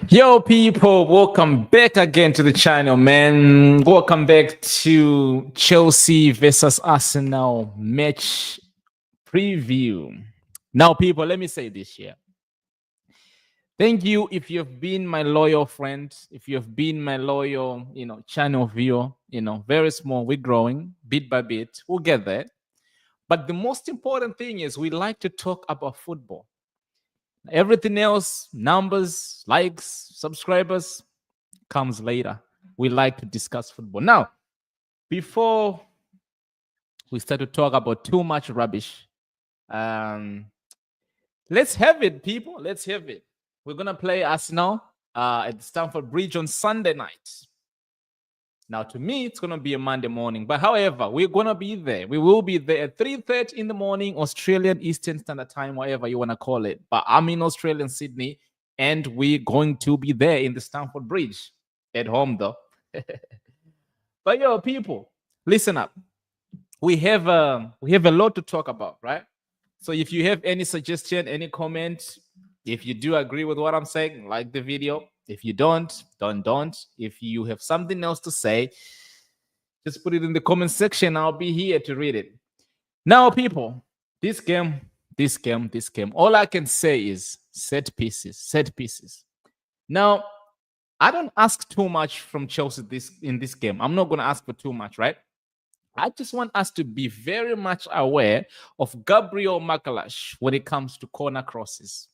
Yo, people, welcome back again to the channel, man. Welcome back to Chelsea versus Arsenal match preview. Now, people, let me say this here. Thank you if you've been my loyal friend, if you've been my loyal, channel viewer, very small, we're growing bit by bit. We'll get there. But the most important thing is we like to talk about football. Everything else, numbers, likes, subscribers, comes later. We like to discuss football. Now, before we start to talk about too much rubbish, let's have it, people. Let's have it. We're going to play Arsenal at Stamford Bridge on Sunday night. Now, to me, it's going to be a Monday morning. But however, we're going to be there. We will be there at 3:30 in the morning, Australian Eastern Standard Time, whatever you want to call it. But I'm in Australian Sydney, and we're going to be there in the Stamford Bridge. At home, though. But, yo, people, listen up. We have a lot to talk about, right? So if you have any suggestion, any comment, if you do agree with what I'm saying, like the video. If you don't. If you have something else to say, just put it in the comment section. I'll be here to read it. Now, people, this game. All I can say is set pieces. Now, I don't ask too much from Chelsea in this game. I'm not going to ask for too much, right? I just want us to be very much aware of Gabriel Magalhaes when it comes to corner crosses.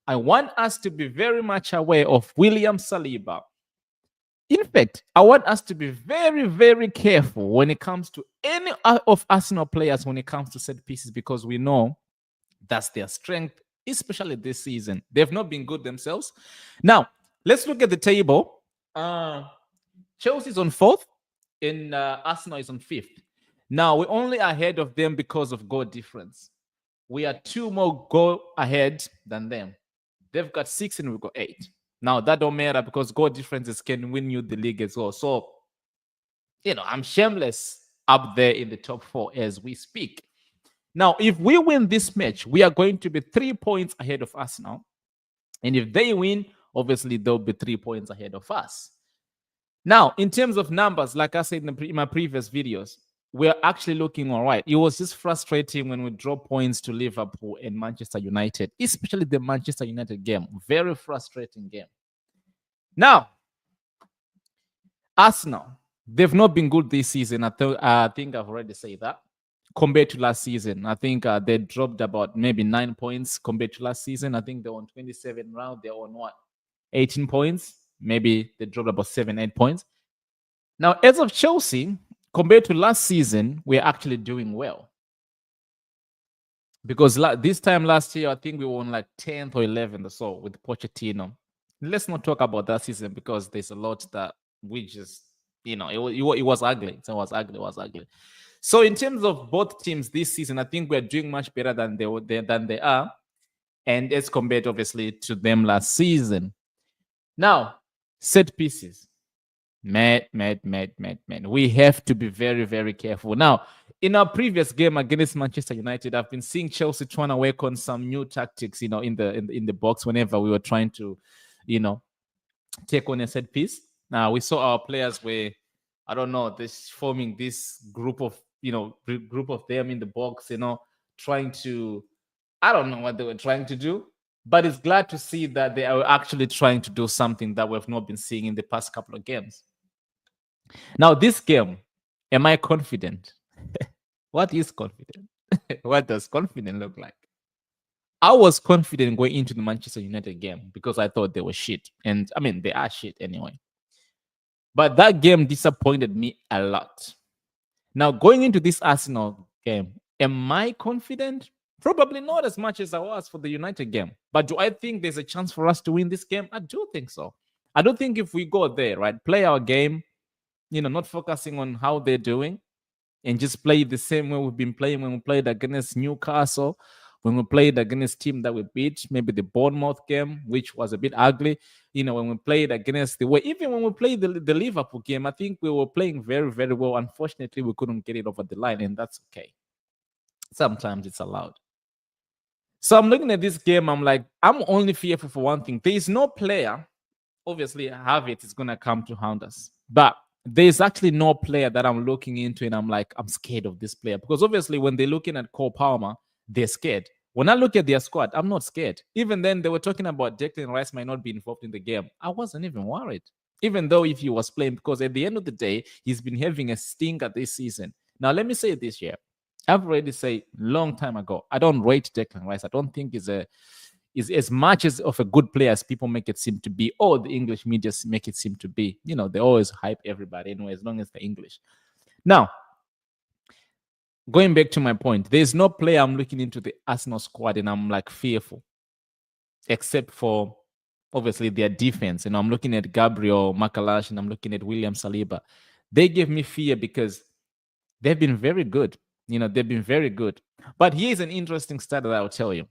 I want us to be very much aware of William Saliba. In fact, I want us to be very, very careful when it comes to any of Arsenal players when it comes to set pieces, because we know that's their strength, especially this season. They've not been good themselves. Now, let's look at the table. Chelsea's on 4th and Arsenal is on 5th. Now, we're only ahead of them because of goal difference. We are 2 more goals ahead than them. They've got 6 and we've got 8. Now, that don't matter because goal differences can win you the league as well. So, I'm shameless up there in the top 4 as we speak. Now, if we win this match, we are going to be 3 points ahead of Arsenal. And if they win, obviously, they'll be 3 points ahead of us. Now, in terms of numbers, like I said in my previous videos, we're actually looking all right. It was just frustrating when we drop points to Liverpool and Manchester United, especially the Manchester United game. Very frustrating game. Now, Arsenal, they've not been good this season. I think I've already said that. Compared to last season, I think they dropped about maybe 9 points compared to last season. I think they're on 27 round. They're on what? 18 points. Maybe they dropped about 7-8 points. Now, as of Chelsea, compared to last season, we're actually doing well. Because this time last year, I think we were on like 10th or 11th or so with Pochettino. Let's not talk about that season because there's a lot that we just, it was ugly. It was ugly. So in terms of both teams this season, I think we're doing much better than they are. And as compared, obviously, to them last season. Now, set pieces. Man. We have to be very, very careful. Now, in our previous game against Manchester United, I've been seeing Chelsea trying to work on some new tactics, in the box whenever we were trying to, take on a set piece. Now, we saw our players were, I don't know, this forming this group of them in the box, trying to, I don't know what they were trying to do. But it's glad to see that they are actually trying to do something that we've not been seeing in the past couple of games. Now, this game, am I confident? What is confident? What does confident look like? I was confident going into the Manchester United game because I thought they were shit. And, I mean, they are shit anyway. But that game disappointed me a lot. Now, going into this Arsenal game, am I confident? Probably not as much as I was for the United game. But do I think there's a chance for us to win this game? I do think so. I don't think if we go there, right, play our game, not focusing on how they're doing and just play the same way we've been playing when we played against Newcastle, when we played against team that we beat, maybe the Bournemouth game, which was a bit ugly, when we played against even when we played the Liverpool game, I think we were playing very, very well. Unfortunately, we couldn't get it over the line, and that's okay. Sometimes it's allowed. So I'm looking at this game. I'm like, I'm only fearful for one thing. There is no player obviously Havertz is gonna come to hound us. But there's actually no player that I'm looking into and I'm like, I'm scared of this player. Because obviously when they're looking at Cole Palmer, they're scared. When I look at their squad, I'm not scared. Even then, they were talking about Declan Rice might not be involved in the game. I wasn't even worried. Even though if he was playing, because at the end of the day, he's been having a stinker this season. Now, let me say this year. I've already said long time ago, I don't rate Declan Rice. I don't think he's as much as of a good player as people make it seem to be, or the English media make it seem to be. You know, they always hype everybody anyway, as long as they're English. Now, going back to my point, there's no player I'm looking into the Arsenal squad and I'm like fearful, except for obviously their defense. And I'm looking at Gabriel Magalhaes and I'm looking at William Saliba. They give me fear because they've been very good. You know, they've been very good. But here's an interesting stat that I'll tell you.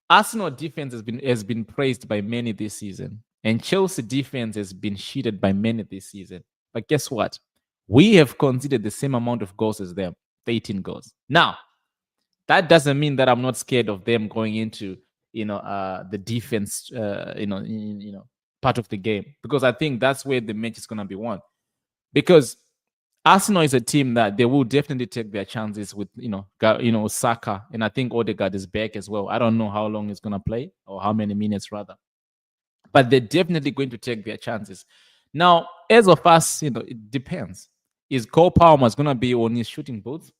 Arsenal defense has been praised by many this season, and Chelsea defense has been cheated by many this season. But guess what? We have conceded the same amount of goals as them, 18 goals. Now, that doesn't mean that I'm not scared of them going into the defense part of the game, because I think that's where the match is going to be won. Because Arsenal is a team that they will definitely take their chances with Saka, and I think Odegaard is back as well. I don't know how long he's going to play or how many minutes rather, but they're definitely going to take their chances. Now, as of us, it depends. Is Cole Palmer going to be on his shooting boots?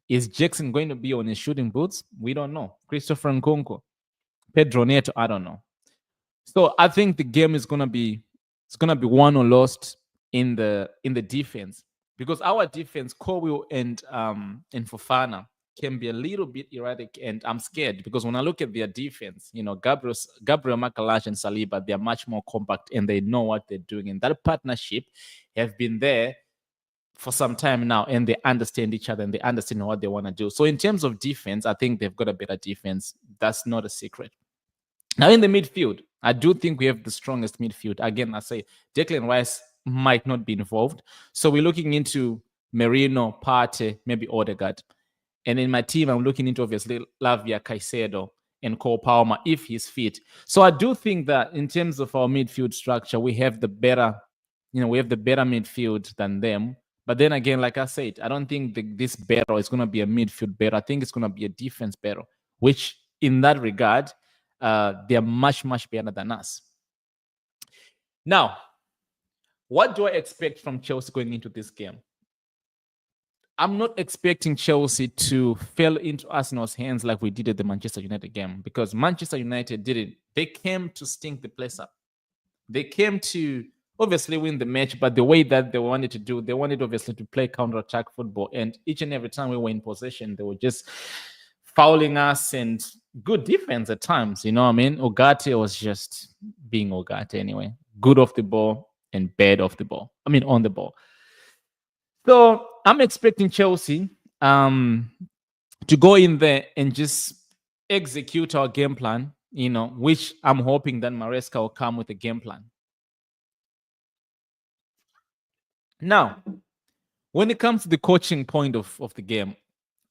Is Jackson going to be on his shooting boots? We don't know. Christopher Nkunku, Pedro Neto, I don't know. So I think the game is going to be won or lost in the defense, because our defense, Colwill and Fofana, can be a little bit erratic, and I'm scared because when I look at their defense, Gabriel Magalhaes and Saliba, they're much more compact and they know what they're doing, and that partnership have been there for some time now, and they understand each other and they understand what they want to do. So in terms of defense, I think they've got a better defense. That's not a secret. Now in the midfield, I do think we have the strongest midfield. Again, I say Declan Rice might not be involved. So we're looking into Merino, Partey, maybe Odegaard. And in my team, I'm looking into obviously Lavia, Caicedo, and Cole Palmer if he's fit. So I do think that in terms of our midfield structure, we have the better midfield than them. But then again, like I said, I don't think this battle is going to be a midfield battle. I think it's going to be a defense battle, which in that regard, they're much, much better than us. Now, what do I expect from Chelsea going into this game? I'm not expecting Chelsea to fall into Arsenal's hands like we did at the Manchester United game, because Manchester United didn't. They came to stink the place up. They came to obviously win the match, but the way that they wanted to do, they wanted obviously to play counter-attack football. And each and every time we were in possession, they were just fouling us, and good defense at times. You know what I mean? Ugarte was just being Ugarte anyway. Good off the ball and bad off the ball. I mean, on the ball. So I'm expecting Chelsea to go in there and just execute our game plan, which I'm hoping that Maresca will come with a game plan. Now, when it comes to the coaching point of the game,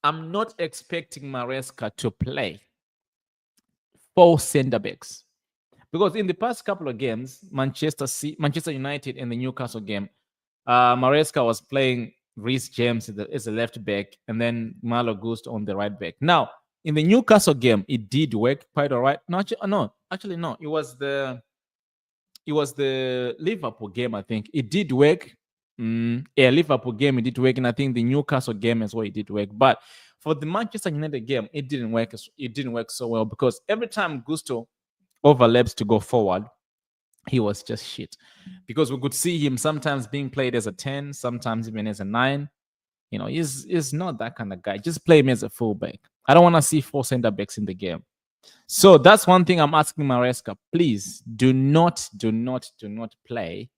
I'm not expecting Maresca to play 4 center backs, because in the past couple of games, Manchester United and the Newcastle game, Maresca was playing Reece James as a left back and then Malo Gusto on the right back. Now, in the Newcastle game, it did work quite all right. No. It was the Liverpool game, I think. It did work. Liverpool game, it did work, and I think the Newcastle game as well, it did work. But for the Manchester United game, it didn't work. It didn't work so well, because every time Gusto overlaps to go forward, he was just shit. Because we could see him sometimes being played as a 10, sometimes even as a 9. He's not that kind of guy. Just play him as a fullback. I don't want to see 4 center backs in the game. So that's one thing I'm asking Maresca. Please do not play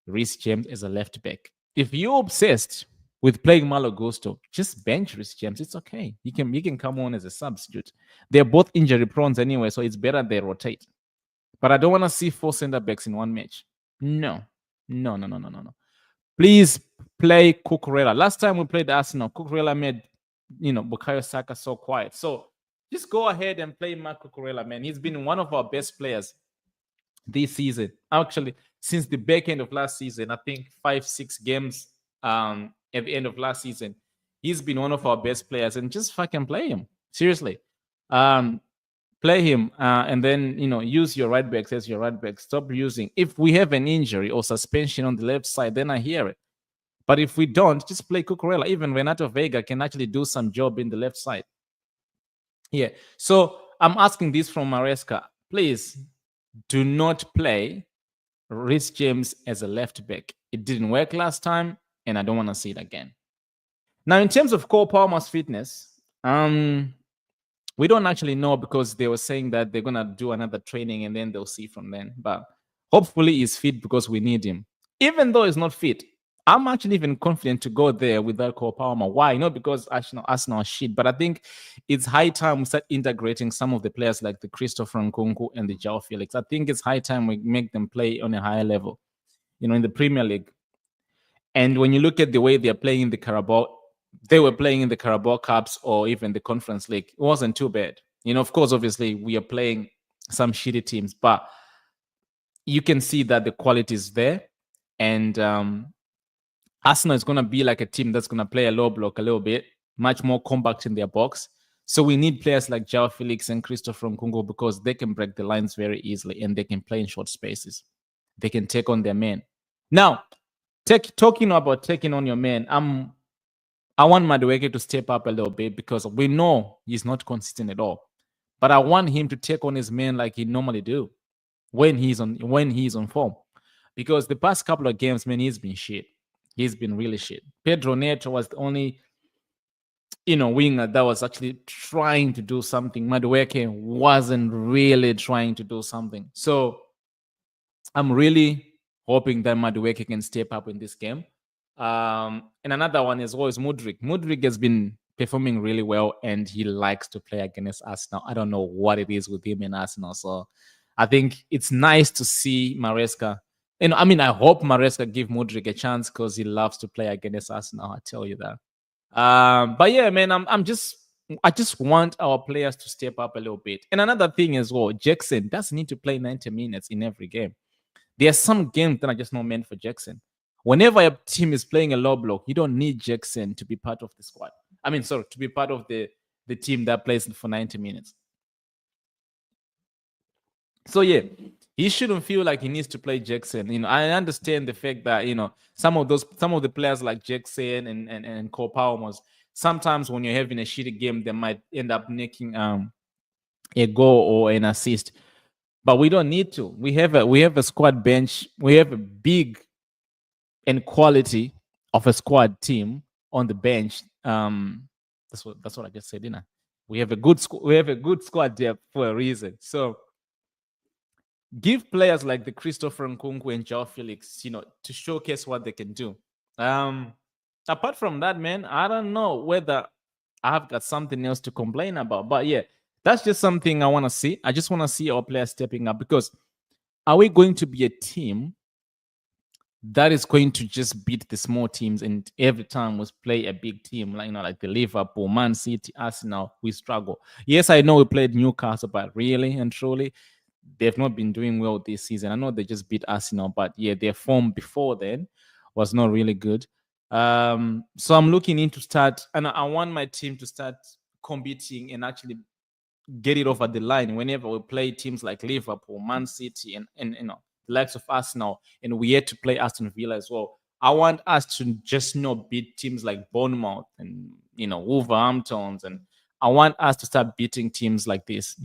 Reece James as a left back. If you're obsessed with playing Malo Gusto, just bench Reece James. It's okay. You can come on as a substitute. They're both injury prone anyway, so it's better they rotate. But I don't want to see 4 center backs in one match. No. Please play Cucurella. Last time we played Arsenal, Cucurella made Bukayo Saka so quiet. So just go ahead and play Marc Cucurella, man. He's been one of our best players this season. Actually, since the back end of last season, I think 5-6 games at the end of last season, he's been one of our best players, and just fucking play him. Seriously. Um, Play him, and then use your right backs as your right back. Stop using, if we have an injury or suspension on the left side, then I hear it. But if we don't, just play Cucurella. Even Renato Vega can actually do some job in the left side. Yeah. So I'm asking this from Maresca. Please do not play Reece James as a left back. It didn't work last time, and I don't want to see it again. Now, in terms of Cole Palmer's fitness, we don't actually know, because they were saying that they're gonna do another training and then they'll see from then. But hopefully he's fit, because we need him. Even though he's not fit, I'm actually even confident to go there without Cole Palmer. Why? Not because Arsenal shit, but I think it's high time we start integrating some of the players like the Christopher Nkunku and the João Felix. I think it's high time we make them play on a higher level, in the Premier League. And when you look at the way they're playing in the Carabao, they were playing in the Carabao Cups or even the Conference League, it wasn't too bad. Of course, obviously, we are playing some shitty teams, but you can see that the quality is there. And Arsenal is going to be like a team that's going to play a low block a little bit, much more compact in their box. So we need players like João Felix and Christopher Nkunku, because they can break the lines very easily and they can play in short spaces. They can take on their men. Now, talking about taking on your men, I want Madueke to step up a little bit, because we know he's not consistent at all. But I want him to take on his men like he normally do when he's on form. Because the past couple of games, man, he's been shit. He's been really shit. Pedro Neto was the only winger that was actually trying to do something. Madueke wasn't really trying to do something. So I'm really hoping that Madueke can step up in this game. And another one is always Mudryk. Mudryk has been performing really well, and he likes to play against Arsenal. I don't know what it is with him in Arsenal. So I think it's nice to see Maresca. I hope Maresca give Mudryk a chance, because he loves to play against Arsenal. I tell you that. But yeah, man, I just want our players to step up a little bit. And another thing as well, Jackson doesn't need to play 90 minutes in every game. There are some games that are just not meant for Jackson. Whenever a team is playing a low block, you don't need Jackson to be part of the squad. To be part of the team that plays for 90 minutes. So yeah, he shouldn't feel like he needs to play Jackson. I understand the fact that some of the players like Jackson and Cole Palmer, sometimes when you're having a shitty game, they might end up making a goal or an assist. But we don't need to. We have a squad bench. We have a big and quality of a squad team on the bench. That's what I just said, didn't I? We have a good squad depth for a reason. So give players like the Christopher Nkunku and João Felix, to showcase what they can do. Apart from that, man, I don't know whether I've got something else to complain about. But yeah, that's just something I want to see. I just want to see our players stepping up, because are we going to be a team that is going to just beat the small teams, and every time we play a big team like the Liverpool, Man City, Arsenal, we struggle? Yes, I know we played Newcastle, but really and truly, they've not been doing well this season. I know they just beat Arsenal, but yeah, their form before then was not really good. So I'm looking into start, and I want my team to start competing and actually get it over the line whenever we play teams like Liverpool, Man City, and the likes of Arsenal, and we had to play Aston Villa as well. I want us to just not beat teams like Bournemouth and Wolverhampton, and I want us to start beating teams like this.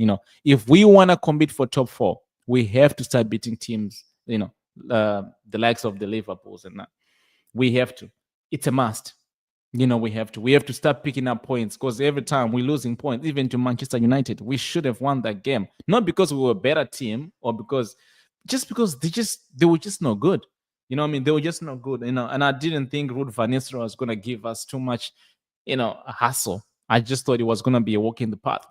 If we want to compete for top 4, we have to start beating teams. The likes of the Liverpools and that. We have to. It's a must. We have to start picking up points, because every time we're losing points, even to Manchester United, we should have won that game. Not because we were a better team, or because they were just not good. They were just not good. And I didn't think Ruud van Nistelrooy was going to give us too much, hassle. I just thought it was going to be a walk in the path.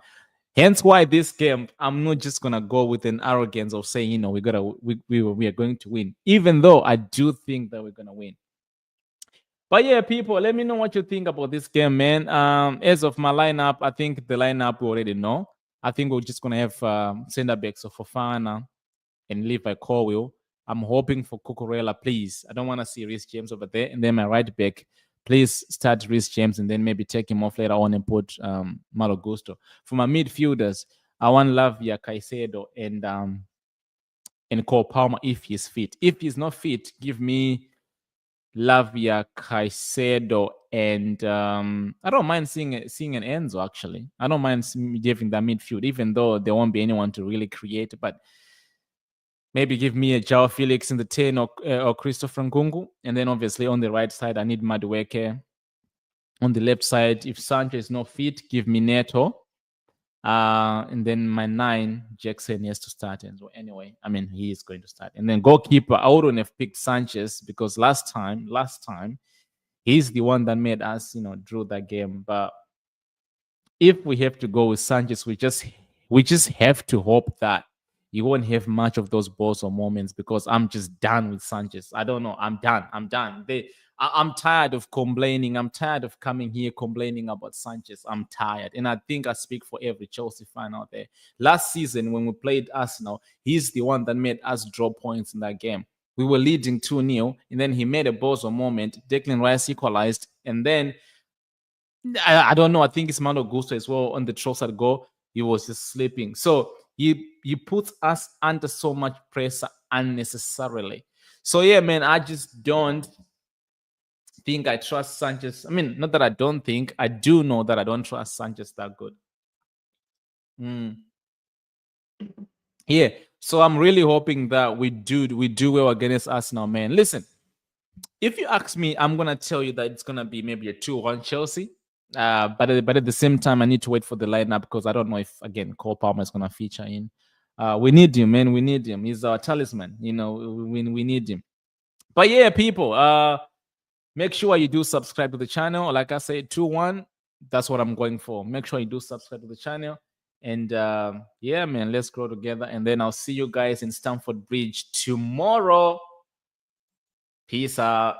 Hence why this game, I'm not just going to go with an arrogance of saying, we are going to win, even though I do think that we're going to win. But yeah, people, let me know what you think about this game, man. As of my lineup, I think the lineup we already know. I think we're just going to have center backs of Fofana, and Levi Colwill. I'm hoping for Cucurella, please. I don't want to see Reece James over there. And then my right back, please start Reece James and then maybe take him off later on and put Malo Gusto. For my midfielders, I want Lavia, Caicedo, and Cole Palmer if he's fit. If he's not fit, give me Lavia, Caicedo, and I don't mind seeing an Enzo, actually. I don't mind giving that midfield, even though there won't be anyone to really create, but maybe give me a Joao Felix in the 10 or Christopher Nkunku. And then obviously on the right side, I need Madueke. On the left side, if Sancho is not fit, give me Neto. And then my 9, Jackson has to start. And so anyway, I mean, he is going to start. And then goalkeeper, I wouldn't have picked Sanchez because last time, he's the one that made us, drew that game. But if we have to go with Sanchez, we just have to hope that you won't have much of those balls or moments because I'm just done with Sanchez. I don't know. I'm done. I'm tired of complaining. I'm tired of coming here complaining about Sanchez. I'm tired. And I think I speak for every Chelsea fan out there. Last season, when we played Arsenal, he's the one that made us draw points in that game. We were leading 2-0, and then he made a balls or moment. Declan Rice equalized, and then I don't know. I think it's Malo Gusto as well on the Trossard goal. He was just sleeping. So he puts us under so much pressure unnecessarily. So yeah, man, I just don't think I trust Sanchez. I mean, not that I don't think. I do know that I don't trust Sanchez that good. Yeah. So I'm really hoping that we do well against Arsenal, man. Listen, if you ask me, I'm gonna tell you that it's gonna be maybe a 2-1 Chelsea. But at the same time, I need to wait for the lineup because I don't know if again Cole Palmer is gonna feature in. We need him, man. We need him. He's our talisman. We need him. But yeah, people, make sure you do subscribe to the channel. Like I said, 2-1. That's what I'm going for. Make sure you do subscribe to the channel. And yeah, man, let's grow together. And then I'll see you guys in Stamford Bridge tomorrow. Peace out.